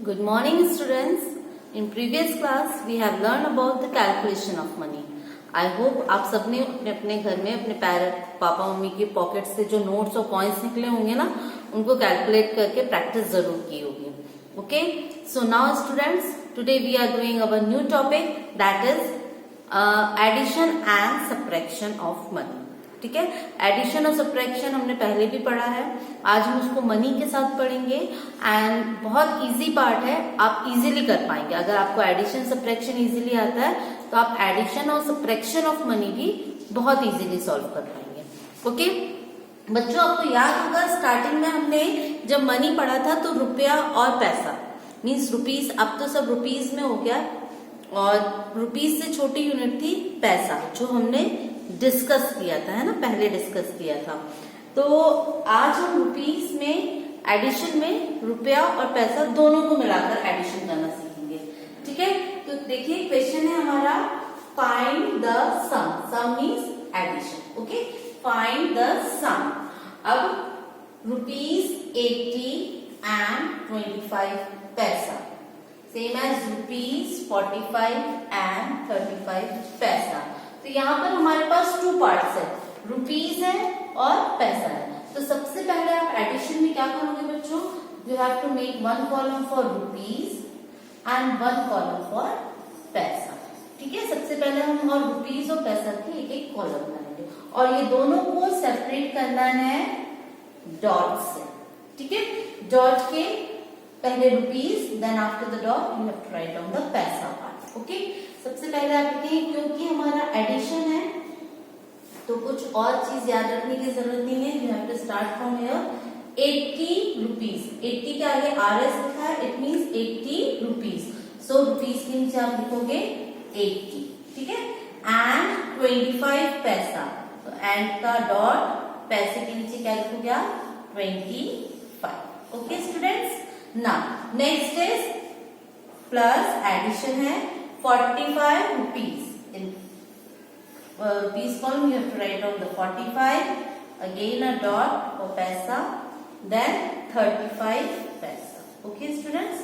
Good morning students. In previous class we have learned about the calculation of money. I hope आप सबने अपने अपने घर में अपने पापा मम्मी के पॉकेट से जो नोट्स और कॉइन्स निकले होंगे ना उनको कैलकुलेट करके प्रैक्टिस जरूर की होगी. Okay, so now students, today we are doing our new topic, that is addition and subtraction of money. ठीक है, एडिशन और सब्ट्रैक्शन हमने पहले भी पढ़ा है, आज हम उसको मनी के साथ पढ़ेंगे एंड बहुत इजी पार्ट है, आप इजीली कर पाएंगे. अगर आपको एडिशन सब्ट्रैक्शन इजीली आता है तो आप एडिशन और सब्ट्रैक्शन ऑफ मनी भी बहुत इजीली सॉल्व कर पाएंगे. ओके बच्चों, आपको याद होगा स्टार्टिंग में हमने जब मनी पढ़ा था तो रुपया और पैसा मीन्स रुपीज, अब तो सब रुपीज में हो गया और रुपीज से छोटी यूनिट थी पैसा, जो हमने डिस्कस किया था, है ना, पहले डिस्कस किया था. तो आज हम रुपीस में एडिशन में रुपया और पैसा दोनों को मिलाकर एडिशन करना सीखेंगे. ठीक है, तो देखिए क्वेश्चन है हमारा, find the sum. Sum means addition. Okay, find the sum. अब रुपीज 80 एंड 25 पैसा सेम एज रुपीज 45 एंड 35 पैसा. तो यहाँ पर हमारे पास टू पार्ट्स है, रुपीज है और पैसा है. तो सबसे पहले आप एडिशन में क्या करोगे बच्चों, you have to make one column for rupees and one column for paisa. ठीक है, सबसे पहले हम और रुपीज और पैसा की एक एक कॉलम बनाएंगे और ये दोनों को सेपरेट करना है डॉट से. ठीक है, डॉट के पहले rupees, then after the dot you have to write down the paisa part. Okay, सबसे पहले आप लिखें, क्योंकि हमारा एडिशन है तो कुछ और चीज याद रखने की जरूरत नहीं है. You have to start from here. 80 rupees, 80 के आगे RS लिखा है, it means 80 rupees. So rupees के नीचे आप लिखोगे 80. ठीक है, एंड 25 पैसा, तो एंड का डॉट पैसे के नीचे क्या लिखोगे आप, 25. Okay students, now next is plus addition है 45 rupees. In rupees column you have to write down the 45, again a dot for paisa, then 35 paisa. Okay students,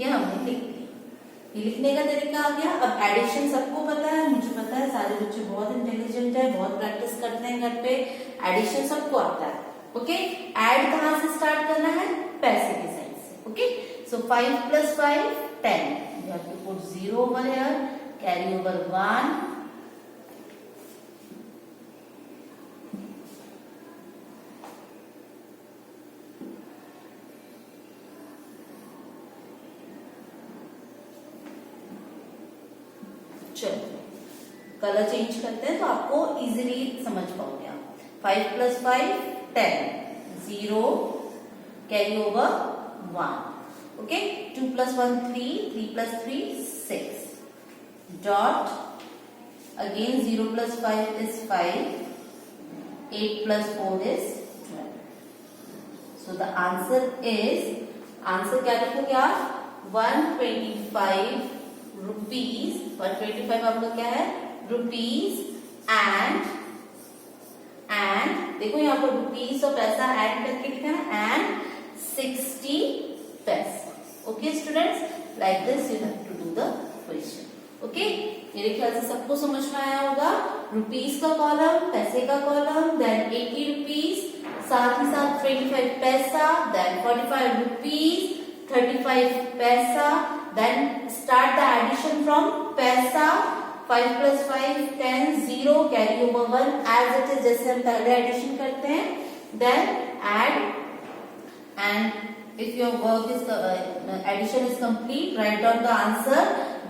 ये हमने लिख दिया. ये लिखने का तरीका आ गया. अब एडिशन सबको पता है, मुझे पता है, सारे बच्चे बहुत इंटेलिजेंट है, बहुत प्रैक्टिस करते हैं घर पे, एडिशन सबको आता है. ओके, ऐड कहाँ से स्टार्ट करना है, पैसे की साइड से. Okay, so 5 plus 5 10. You have to put 0 over here, carry over 1. चलो कलर चेंज करते हैं तो आपको इजीली समझ पाओगे आप. 5 plus 5 10, 0, carry over 1. Okay, 2 plus 1 3, 3 plus 3 6, dot, again 0 plus 5 is 5, 8 plus 4 is 12. So the answer is, answer क्या लिखोगे आप, 125 रुपीज. 125 आपका क्या है, रुपीज एंड देखो यहाँ पर रुपीज और पैसा ऐड करके लिखा है, and 60 paisa. Okay students, like this you have to do the question. Okay, मेरे ख्याल से सबको समझ में आया होगा. रुपीज का कॉलम, पैसे का कॉलम, देन 80 रुपीज, साथ ही साथ 25 पैसा, then 45 rupees, 35 paisa, then start the addition from paisa. 5 plus 5 10, 0, carry over 1 as it is, जैसे हम पहले एडिशन करते हैं. Then add, and if your work is addition is complete, write down the answer,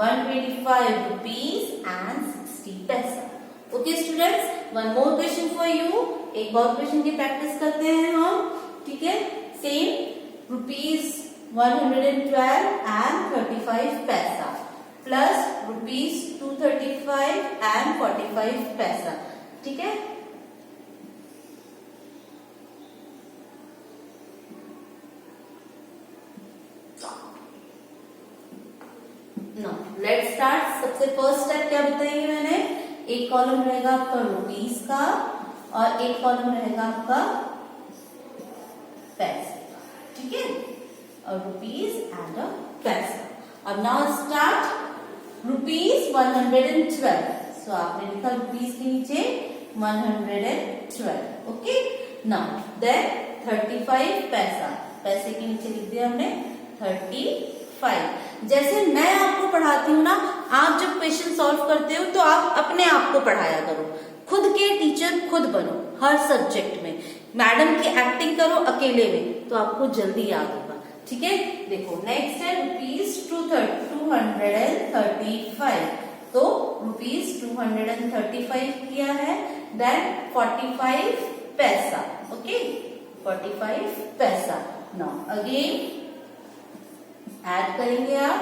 125 rupees and 60 paisa. Okay students, one more question for you. एक और question की practice करते हैं हम. ठीक है, सेम रुपीज 112 and 35 पैसा प्लस रुपीज 235 and 45 पैसा. ठीक है, लेट्स स्टार्ट. सबसे फर्स्ट स्टेप क्या बताएंगे मैंने, एक कॉलम रहेगा आपका रुपीस का और एक कॉलम रहेगा आपका पैसे का. ठीक है, a rupees and a paisa. अब now start rupees 112. So आपने लिखा rupees के नीचे 112. Okay. Now then 35 पैसा, पैसे के नीचे लिख दिया हमने 35. जैसे मैं आपको पढ़ाती हूँ ना, आप जब क्वेश्चन सॉल्व करते हो तो आप अपने आप को पढ़ाया करो, खुद के टीचर खुद बनो हर सब्जेक्ट में. मैडम की एक्टिंग करो अकेले में तो आपको जल्दी याद होगा. ठीक है, देखो नेक्स्ट है रुपीज 235. तो रुपीज 235 किया है, देन 45 पैसा. ओके, 45 पैसा. नाउ अगेन ऐड करेंगे आप.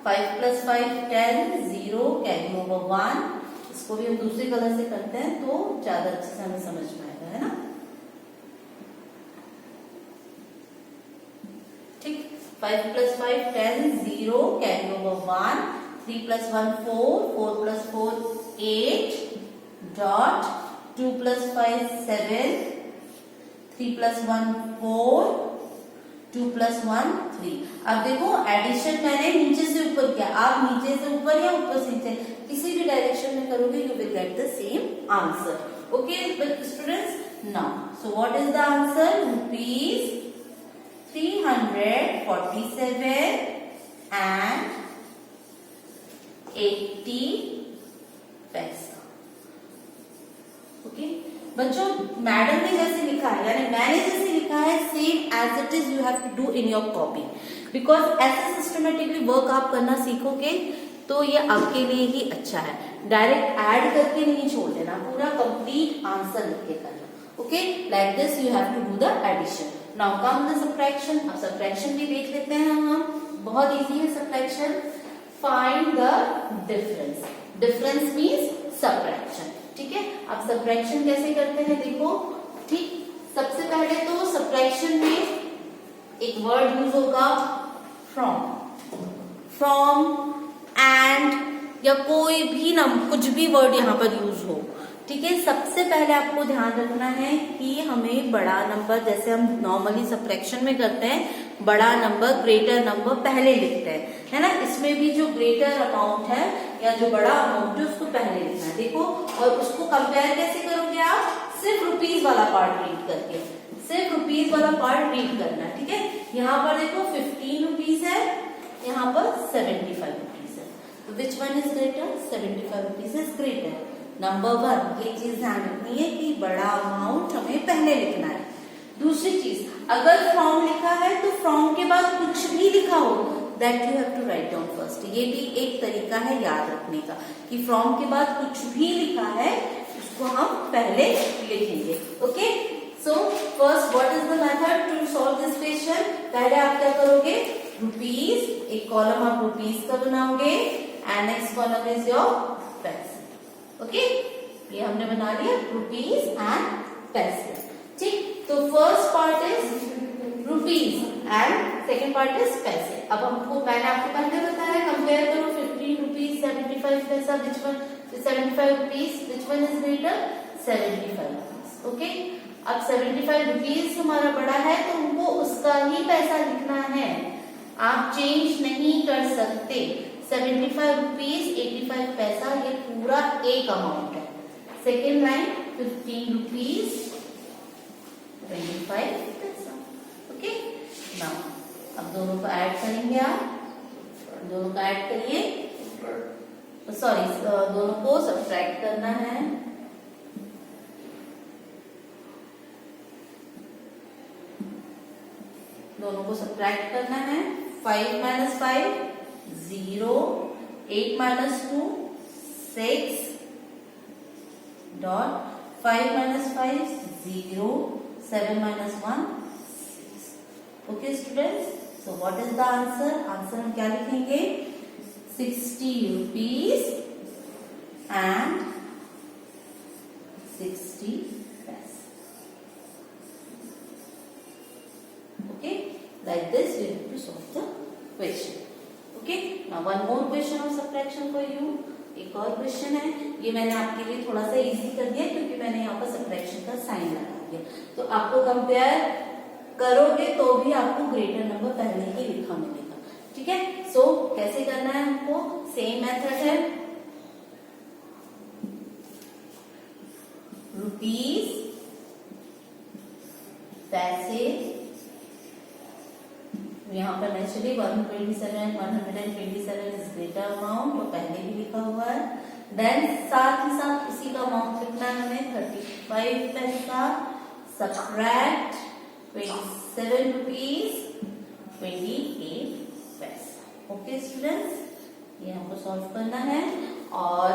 5 + 5 10, 0 कैरी ओवर 1. इसको भी हम दूसरे कलर से करते हैं तो ज्यादा अच्छे से हमें समझ में आएगा, है ना. ठीक, 5 + 5 10, 0 कैरी ओवर 1. 3 + 1 4, 4 + 4 8. डॉट 2 + 5 7, 3 + 1 4, 2 + 1 3. अब देखो एडिशन मैंने नीचे से ऊपर किया, आप नीचे से ऊपर या ऊपर से नीचे किसी भी डायरेक्शन में करोगे you will get the same answer. Okay students, now so what is the answer? Rupees 347 and 80 पैसा. ओके बच्चों, मैडम ने जैसे लिखा है यानी मैंने जैसे लिखा है same as it is you have to do in your copy. Because ऐसे सिस्टमेटिकली वर्क आप करना सीखोगे तो ये आपके लिए ही अच्छा है. डायरेक्ट ऐड करके नहीं छोड़ देना, पूरा कंप्लीट आंसर लिख के करना. Okay, like this you have to do the addition. Now come the subtraction. अब सब्ट्रैक्शन भी देख लेते हैं हम. बहुत इजी है subtraction. Find the difference. Difference means subtraction. ठीक है, अब सब्ट्रैक्शन कैसे करते हैं देखो. ठीक, सबसे पहले तो सब्ट्रैक्शन में एक वर्ड यूज होगा फ्रॉम. फ्रॉम, एंड या कोई भी कुछ भी वर्ड यहाँ पर यूज हो. ठीक है, सबसे पहले आपको ध्यान रखना है कि हमें बड़ा नंबर, जैसे हम नॉर्मली सब्ट्रैक्शन में करते हैं, बड़ा नंबर ग्रेटर नंबर पहले लिखते हैं, है ना. इसमें भी जो ग्रेटर अमाउंट है या जो बड़ा अमाउंट है उसको पहले लिखना है. देखो, और उसको कंपेयर कैसे करोगे आप? सिर्फ रुपीज वाला पार्ट रीड करके, सिर्फ रुपीज वाला पार्ट रीड करना है. ठीक है, यहाँ पर देखो 15 रुपीज है, यहाँ पर 75 रुपीज है. तो which one is greater? 75 rupees is greater. Number 1 ये चीज ध्यान रखनी है कि बड़ा अमाउंट हमें पहले लिखना है. दूसरी चीज, अगर फ्रॉम लिखा है तो फ्रॉम के बाद कुछ भी लिखा हो that you have to write down first. ये भी एक तरीका है याद रखने का कि फ्रॉम के बाद कुछ भी लिखा है उसको हम पहले लिखेंगे. Okay, so first what is the method to solve this question? पहले आप क्या करोगे? रुपीज, एक कॉलम आप रुपीज का बनाओगे and next column is your पैसे. ओके, ये हमने बना लिया रुपीज एंड पैसे. ठीक, तो first part is rupees and second part is पैसे. अब हमको, मैंने आपको पहले बताया कंपेयर करो 15 रुपीज 75 पैसा, which one 75 rupees, which one is greater? 75 rupees. Okay, अब 75 रुपीज हमारा बड़ा है तो हमको उसका ही पैसा लिखना है, आप चेंज नहीं कर सकते. 75 रुपीज 85 पैसा, ये पूरा एक अमाउंट है. सेकेंड लाइन 15 रुपीज 25 पैसा. ओके, नाउ अब दोनों को ऐड करेंगे आप. दोनों को ऐड करिए, सॉरी दोनों को सब्ट्रैक्ट करना है. दोनों को सब्ट्रैक्ट करना है. 5 - 5 0, 8 - 2 6, dot 5 - 5 0, 7 - 1 6. Okay students, so what is the answer? Answer हम क्या लिखेंगे? 60 रुपीज एंड 60 पैसे. Okay, like this you have to solve the question. Okay, now one more question of subtraction for you. एक और क्वेश्चन है, ये मैंने आपके लिए थोड़ा सा इजी कर दिया क्योंकि मैंने यहाँ पर सब्ट्रैक्शन का साइन लगा दिया. तो आपको कंपेयर करोगे तो भी आपको ग्रेटर नंबर पहले ही लिखा मिलेगा। ठीक है, सो कैसे करना है हमको, सेम मेथड है, रुपीज, पैसे, यहाँ पर नेचुरली 127 इज ग्रेटर अमाउंट, तो पहले भी लिखा हुआ है। देन साथ ही साथ इसी का अमाउंट लिखना है हमें 35 पैसा सबट्रैक्ट 27 रुपीज 28 पैसा। ओके स्टूडेंट्स, ये हमको सॉल्व करना है। और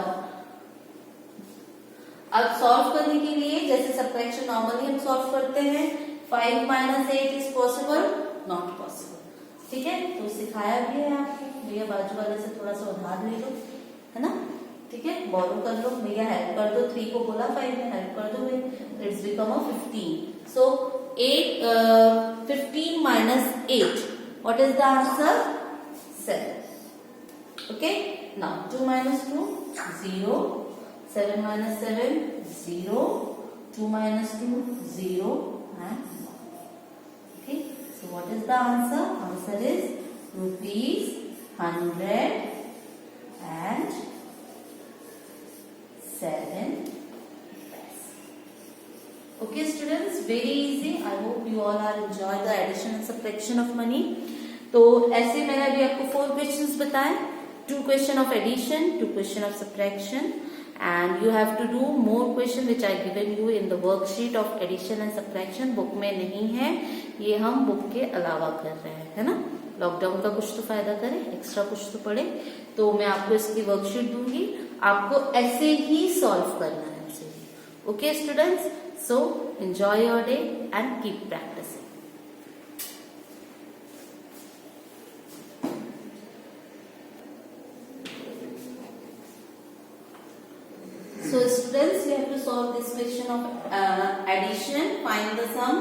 अब सॉल्व करने के लिए जैसे सब्ट्रैक्शन नॉर्मली हम सॉल्व करते हैं, 5 - 8 इज पॉसिबल, नॉट पॉसिबल। ठीक है, तो सिखाया भी है आपको, भैया बाजू वाले से थोड़ा सा उधार ले लो, है ना। ठीक है, बोरो कर लो, भैया हेल्प कर दो, 3 को बोला 5 में हेल्प कर दो, it's become a 15। So 15 - 8, what is the answer, 7। Okay, now 2 - 2 0, 7 - 7 0, 2 - 2 0 and 1. Okay, so what is the answer? Answer is rupees 100 and 7 paise. Okay students, very easy. I hope you all are enjoy the addition and subtraction of money. तो ऐसे मैंने अभी आपको 4 questions बताए, 2 question of addition, 2 question of subtraction, and you have to do more question which I given you in the worksheet of addition and subtraction. Book में नहीं है, ये हम बुक के अलावा कर रहे हैं, है ना। लॉकडाउन का कुछ तो फायदा करें, एक्स्ट्रा कुछ तो पढ़े। तो मैं आपको इसकी वर्कशीट दूंगी, आपको ऐसे ही सॉल्व करना है ऐसे ही। Okay students, so enjoy your day and keep practicing. So students, you have to solve this question of addition. Find the sum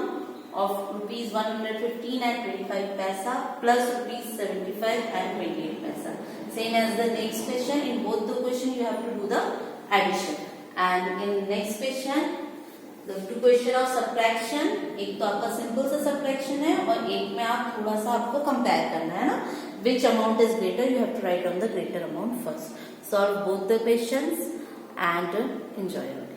of rupees 115 and 25 paisa plus rupees 75 and 28 paisa. Same as the next question. In both the question, you have to do the addition. And in next question, the 2 question of subtraction. एक तो आपका simple सा subtraction है और एक में आप थोड़ा सा आपको compare करना है ना. Which amount is greater? You have to write on the greater amount first. Solve both the questions and enjoy your day.